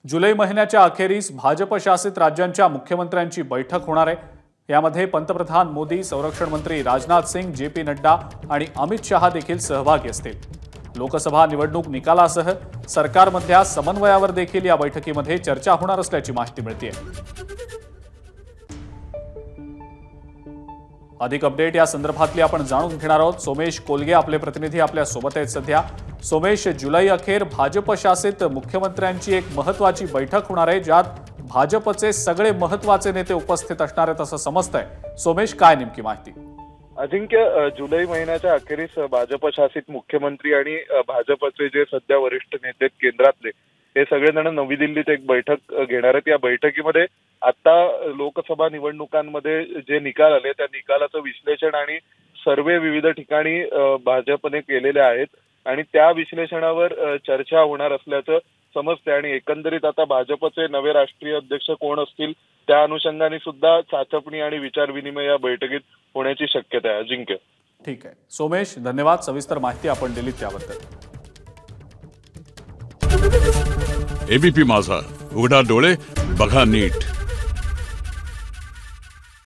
जुलै महिन्याच्या अखेरीस भाजप शासित राज्यांच्या मुख्यमंत्र्यांची बैठक होणार आहे। यामध्ये पंतप्रधान मोदी, संरक्षण मंत्री राजनाथ सिंग, जे.पी. नड्डा आणि अमित शहा देखील सहभागी असतील। लोकसभा निवडणूक निकालासह सरकारमधल्या समन्वयावर देखील या बैठकीमध्ये चर्चा होणार असल्याची माहिती मिळते। अधिक अपडेट या संदर्भातली आपण जाणून घेणार आहोत। सोमेश कोलगे आपले प्रतिनिधी आपल्या सोबत आहेत सध्या। सोमेश, जुलै अखेर भाजप शासित मुख्यमंत्र्यांची एक महत्त्वाची बैठक होणार आहे, ज्यात भाजपचे सगळे महत्त्वाचे नेते उपस्थित असणार आहेत असं समजतंय। सोमेश, काय नेमकी माहिती? अजिंक्य, जुलै महिन्याच्या अखेरीस भाजप शासित मुख्यमंत्री आणि भाजपचे जे सध्या वरिष्ठ नेते केंद्रातले हे सगळेजण नवी दिल्लीत एक बैठक घेणार आहेत। या बैठकीमध्ये आता लोकसभा निवडणुकांमध्ये जे निकाल आले त्या निकालाचं विश्लेषण आणि सर्वे विविध ठिकाणी भाजपने केलेले आहेत आणि त्या विश्लेषणावर चर्चा होणार असल्याचं समजते। आणि एकंदरीत आता भाजपचे नवे राष्ट्रीय अध्यक्ष कोण असतील त्या अनुषंगाने सुद्धा चाचपणी आणि विचारविनिमय या बैठकीत होण्याची शक्यता आहे। अजिंक्य, ठीक आहे सोमेश, धन्यवाद। सविस्तर माहिती आपण दिली त्याबद्दल। एबीपी माझा, उघडा डोळे बघा नीट।